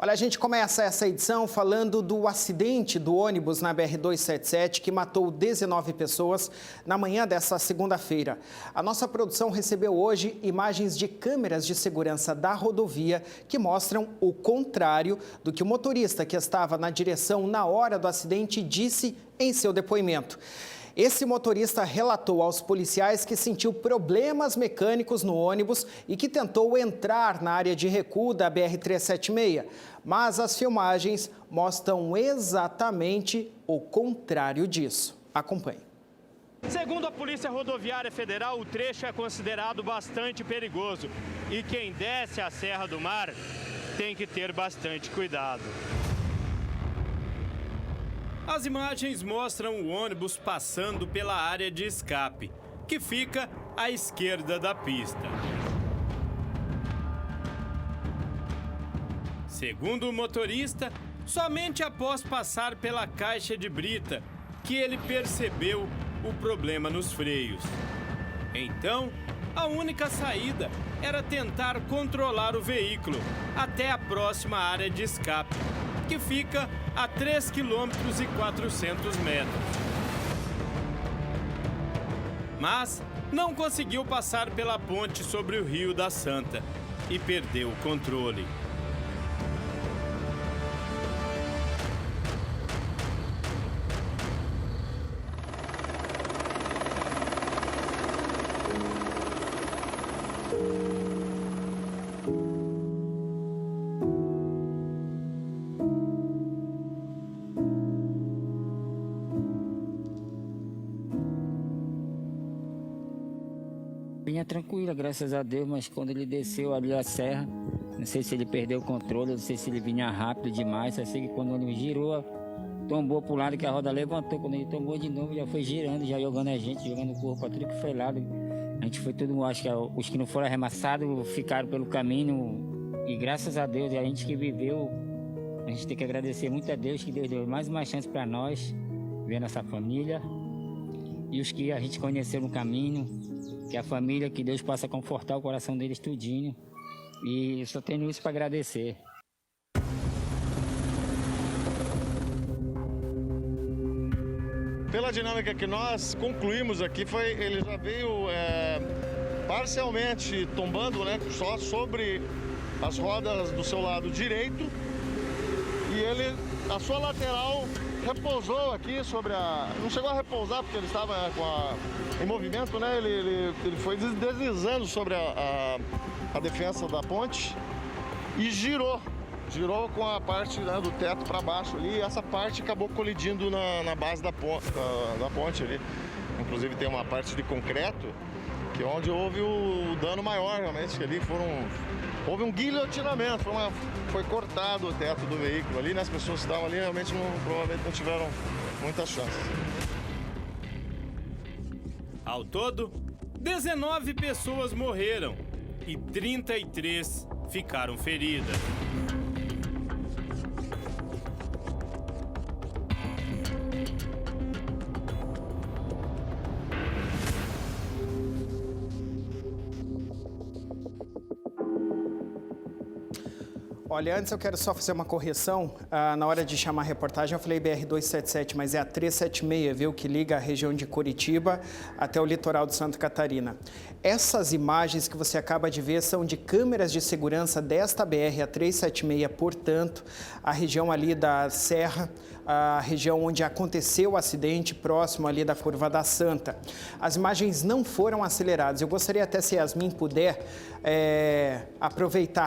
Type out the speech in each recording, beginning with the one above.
Olha, a gente começa essa edição falando do acidente do ônibus na BR-277 que matou 19 pessoas na manhã dessa segunda-feira. A nossa produção recebeu hoje imagens de câmeras de segurança da rodovia que mostram o contrário do que o motorista que estava na direção na hora do acidente disse em seu depoimento. Esse motorista relatou aos policiais que sentiu problemas mecânicos no ônibus e que tentou entrar na área de recuo da BR-376. Mas as filmagens mostram exatamente o contrário disso. Acompanhe. Segundo a Polícia Rodoviária Federal, o trecho é considerado bastante perigoso. E quem desce a Serra do Mar tem que ter bastante cuidado. As imagens mostram o ônibus passando pela área de escape, que fica à esquerda da pista. Segundo o motorista, somente após passar pela caixa de brita que ele percebeu o problema nos freios. Então, a única saída era tentar controlar o veículo até a próxima área de escape, que fica a 3,4 km. Mas não conseguiu passar pela ponte sobre o Rio da Santa e perdeu o controle. Vinha tranquila, graças a Deus, mas quando ele desceu ali a serra, não sei se ele perdeu o controle, não sei se ele vinha rápido demais, só sei que quando ele girou, tombou pro lado que a roda levantou, quando ele tombou de novo, já foi girando, já jogando a gente, jogando o corpo para tudo que foi lado. A gente foi tudo, acho que os que não foram arremassados ficaram pelo caminho e graças a Deus, a gente que viveu, a gente tem que agradecer muito a Deus, que Deus deu mais uma chance para nós, ver nossa família e os que a gente conheceu no caminho, que a família, que Deus possa confortar o coração deles tudinho. E eu só tenho isso para agradecer. Pela dinâmica que nós concluímos aqui, ele já veio parcialmente tombando, né, só sobre as rodas do seu lado direito. E a sua lateral repousou aqui sobre não chegou a repousar porque ele estava em movimento, né? Ele foi deslizando sobre a defensa da ponte e girou com a parte, né, do teto para baixo ali, e essa parte acabou colidindo na base da ponte ali. Inclusive tem uma parte de concreto que é onde houve o dano maior, realmente, ali houve um guilhotinamento, foi cortado o teto do veículo ali, né? As pessoas que estavam ali realmente provavelmente não tiveram muita chance. Ao todo, 19 pessoas morreram e 33 ficaram feridas. Olha, antes eu quero só fazer uma correção. Na hora de chamar a reportagem, eu falei BR-277, mas é a 376, viu? Que liga a região de Curitiba até o litoral de Santa Catarina. Essas imagens que você acaba de ver são de câmeras de segurança desta BR, a 376, portanto, a região ali da Serra, a região onde aconteceu o acidente, próximo ali da Curva da Santa. As imagens não foram aceleradas. Eu gostaria até, se Yasmin puder,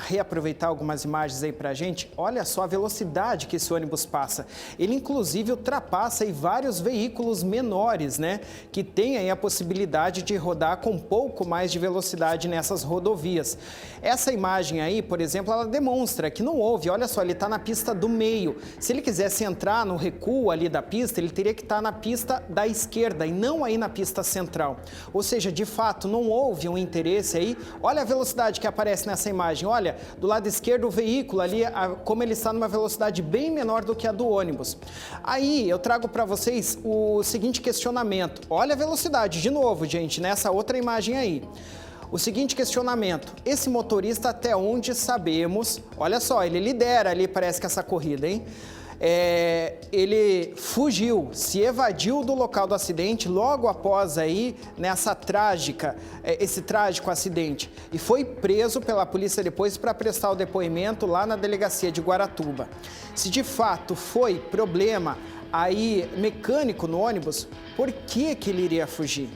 reaproveitar algumas imagens aí pra gente. Olha só a velocidade que esse ônibus passa. Ele, inclusive, ultrapassa aí vários veículos menores, né? Que têm aí a possibilidade de rodar com um pouco mais de velocidade nessas rodovias. Essa imagem aí, por exemplo, ela demonstra que não houve, olha só, ele está na pista do meio. Se ele quisesse entrar no recuo ali da pista, ele teria que estar na pista da esquerda e não aí na pista central. Ou seja, de fato, não houve um interesse aí. Olha a velocidade que aparece nessa imagem. Olha, do lado esquerdo o veículo ali, como ele está numa velocidade bem menor do que a do ônibus. Aí eu trago para vocês o seguinte questionamento. Olha a velocidade, de novo, gente, nessa outra imagem aí. O seguinte questionamento: esse motorista, até onde sabemos, olha só, ele lidera ali, parece que essa corrida, hein? Ele fugiu, se evadiu do local do acidente logo após aí esse trágico acidente, e foi preso pela polícia depois para prestar o depoimento lá na delegacia de Guaratuba. Se de fato foi problema aí mecânico no ônibus, por que ele iria fugir?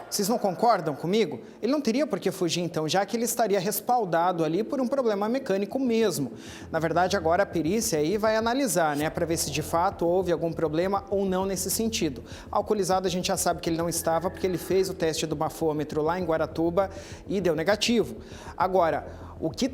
Vocês não concordam comigo? Ele não teria por que fugir, então, já que ele estaria respaldado ali por um problema mecânico mesmo. Na verdade, agora a perícia aí vai analisar, né, para ver se de fato houve algum problema ou não nesse sentido. Alcoolizado, a gente já sabe que ele não estava, porque ele fez o teste do bafômetro lá em Guaratuba e deu negativo. Agora, o que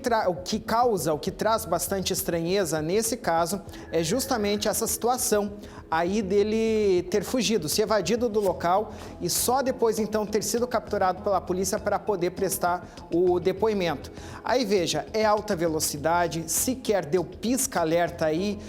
traz bastante estranheza nesse caso é justamente essa situação aí dele ter fugido, se evadido do local e só depois então ter sido capturado pela polícia para poder prestar o depoimento. Aí veja, é alta velocidade, sequer deu pisca-alerta aí,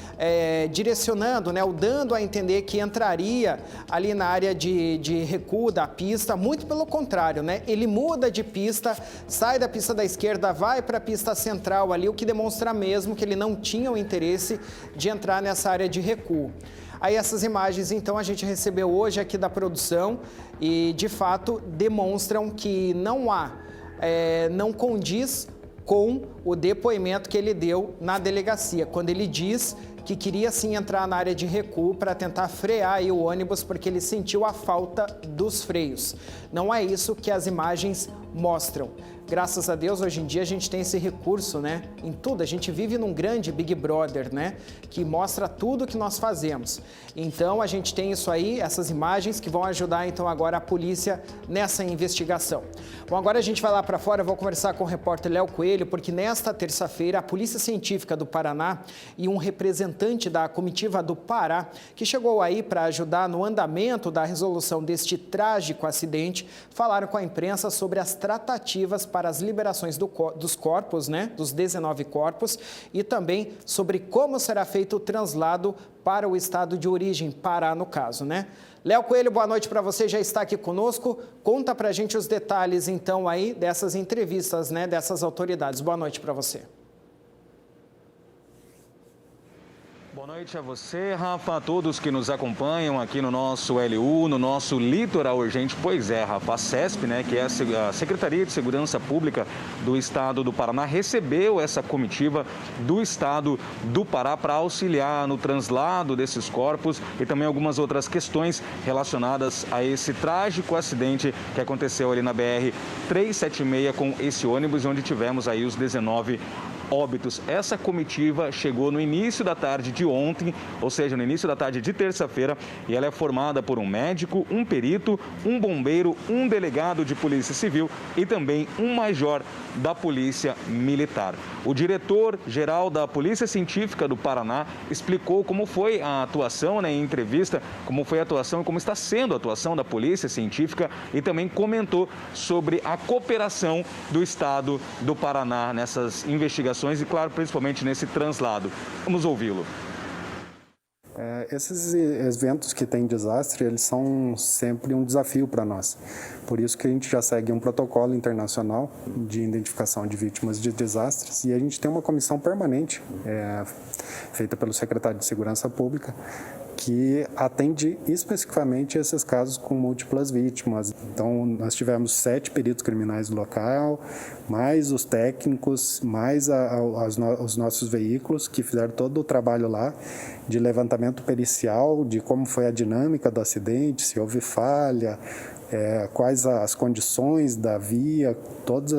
direcionando, né, ou dando a entender que entraria ali na área de recuo da pista, muito pelo contrário, né? Ele muda de pista, sai da pista da esquerda, vai para a pista central ali, o que demonstra mesmo que ele não tinha o interesse de entrar nessa área de recuo. Aí essas imagens, então, a gente recebeu hoje aqui da produção e, de fato, demonstram que não condiz com o depoimento que ele deu na delegacia, quando ele diz que queria sim entrar na área de recuo para tentar frear aí o ônibus porque ele sentiu a falta dos freios. Não é isso que as imagens mostram. Graças a Deus, hoje em dia a gente tem esse recurso, né? Em tudo, a gente vive num grande Big Brother, né? Que mostra tudo o que nós fazemos. Então, a gente tem isso aí, essas imagens que vão ajudar, então, agora a polícia nessa investigação. Bom, agora a gente vai lá para fora, eu vou conversar com o repórter Léo Coelho, porque nesta terça-feira, a Polícia Científica do Paraná e um representante da comitiva do Pará, que chegou aí para ajudar no andamento da resolução deste trágico acidente, falaram com a imprensa sobre as tratativas para as liberações dos corpos, né, dos 19 corpos, e também sobre como será feito o translado para o estado de origem, Pará no caso, né? Léo Coelho, boa noite para você, já está aqui conosco. Conta para a gente os detalhes, então, aí dessas entrevistas, né, dessas autoridades. Boa noite para você. Boa noite a você, Rafa, a todos que nos acompanham aqui no nosso LU, no nosso Litoral Urgente. Pois é, Rafa, a CESP, né, que é a Secretaria de Segurança Pública do Estado do Paraná, recebeu essa comitiva do Estado do Pará para auxiliar no translado desses corpos e também algumas outras questões relacionadas a esse trágico acidente que aconteceu ali na BR-376 com esse ônibus, onde tivemos aí os 19 óbitos. Essa comitiva chegou no início da tarde de ontem, ou seja, no início da tarde de terça-feira, e ela é formada por um médico, um perito, um bombeiro, um delegado de Polícia Civil e também um major da Polícia Militar. O diretor-geral da Polícia Científica do Paraná explicou como foi a atuação, né, em entrevista, como foi a atuação e como está sendo a atuação da Polícia Científica, e também comentou sobre a cooperação do Estado do Paraná nessas investigações e, claro, principalmente nesse translado. Vamos ouvi-lo. Esses eventos que têm desastre, eles são sempre um desafio para nós. Por isso que a gente já segue um protocolo internacional de identificação de vítimas de desastres, e a gente tem uma comissão permanente feita pelo secretário de Segurança Pública, que atende especificamente esses casos com múltiplas vítimas. Então, nós tivemos 7 peritos criminais no local, mais os técnicos, mais os nossos veículos, que fizeram todo o trabalho lá de levantamento pericial, de como foi a dinâmica do acidente, se houve falha, quais as condições da via, todos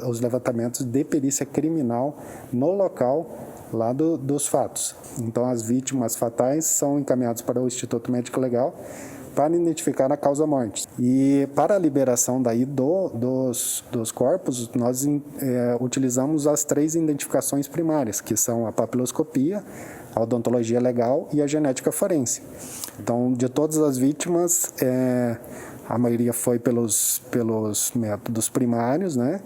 os levantamentos de perícia criminal no local lá dos fatos. Então, as vítimas fatais são encaminhadas para o Instituto Médico Legal para identificar a causa-morte. E para a liberação daí dos corpos, nós utilizamos as 3 identificações primárias, que são a papiloscopia, a odontologia legal e a genética forense. Então, de todas as vítimas, a maioria foi pelos métodos primários, né?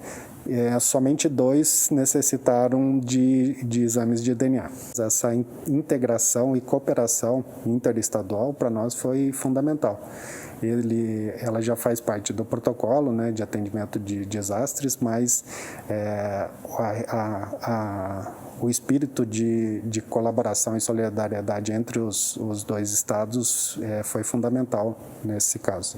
somente 2 necessitaram de exames de DNA. Essa integração e cooperação interestadual para nós foi fundamental. Ela já faz parte do protocolo, né, de atendimento de desastres, mas o espírito de colaboração e solidariedade entre os 2 estados foi fundamental nesse caso.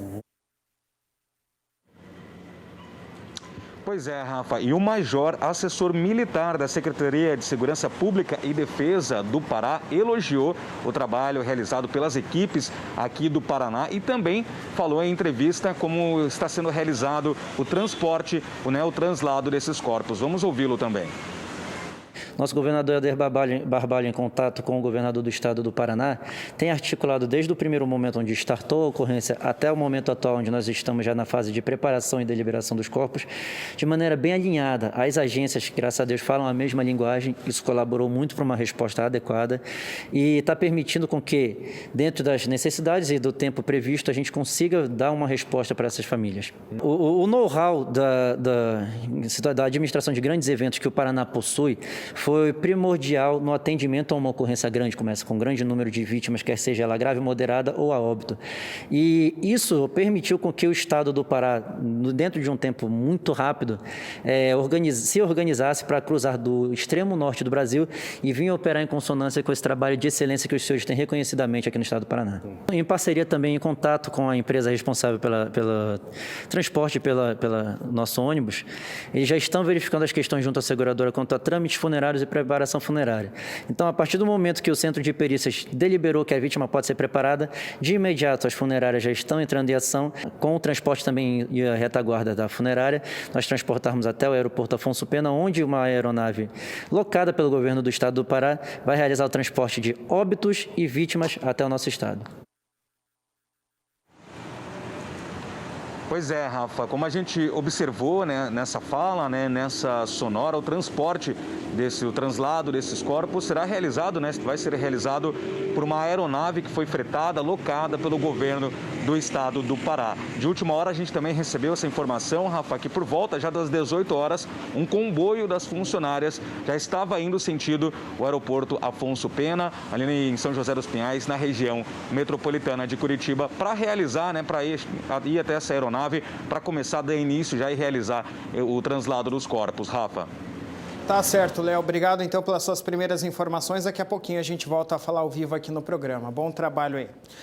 Pois é, Rafa, e o major assessor militar da Secretaria de Segurança Pública e Defesa do Pará elogiou o trabalho realizado pelas equipes aqui do Paraná e também falou em entrevista como está sendo realizado o transporte, o translado desses corpos. Vamos ouvi-lo também. Nosso governador Helder Barbalho, em contato com o governador do estado do Paraná, tem articulado desde o primeiro momento onde startou a ocorrência até o momento atual, onde nós estamos já na fase de preparação e deliberação dos corpos, de maneira bem alinhada. As agências, graças a Deus, falam a mesma linguagem, isso colaborou muito para uma resposta adequada e está permitindo com que, dentro das necessidades e do tempo previsto, a gente consiga dar uma resposta para essas famílias. O know-how da administração de grandes eventos que o Paraná possui foi primordial no atendimento a uma ocorrência grande, começa com um grande número de vítimas, quer seja ela grave, moderada ou a óbito. E isso permitiu com que o estado do Pará, dentro de um tempo muito rápido, se organizasse para cruzar do extremo norte do Brasil e vir operar em consonância com esse trabalho de excelência que os senhores têm reconhecidamente aqui no estado do Paraná. Em parceria também, em contato com a empresa responsável pelo transporte, pela nosso ônibus, eles já estão verificando as questões junto à seguradora quanto a trâmites funerários e preparação funerária. Então, a partir do momento que o Centro de Perícias deliberou que a vítima pode ser preparada, de imediato as funerárias já estão entrando em ação, com o transporte também e a retaguarda da funerária, nós transportarmos até o aeroporto Afonso Pena, onde uma aeronave locada pelo governo do estado do Pará vai realizar o transporte de óbitos e vítimas até o nosso estado. Pois é, Rafa, como a gente observou, né, nessa fala, né, nessa sonora, o transporte o translado desses corpos será realizado, né, vai ser realizado por uma aeronave que foi fretada, locada pelo governo do estado do Pará. De última hora, a gente também recebeu essa informação, Rafa, que por volta já das 18 horas, um comboio das funcionárias já estava indo sentido o aeroporto Afonso Pena, ali em São José dos Pinhais, na região metropolitana de Curitiba, para realizar, né, para ir até essa aeronave, para começar a dar início já e realizar o translado dos corpos. Rafa. Tá certo, Léo. Obrigado, então, pelas suas primeiras informações. Daqui a pouquinho a gente volta a falar ao vivo aqui no programa. Bom trabalho aí.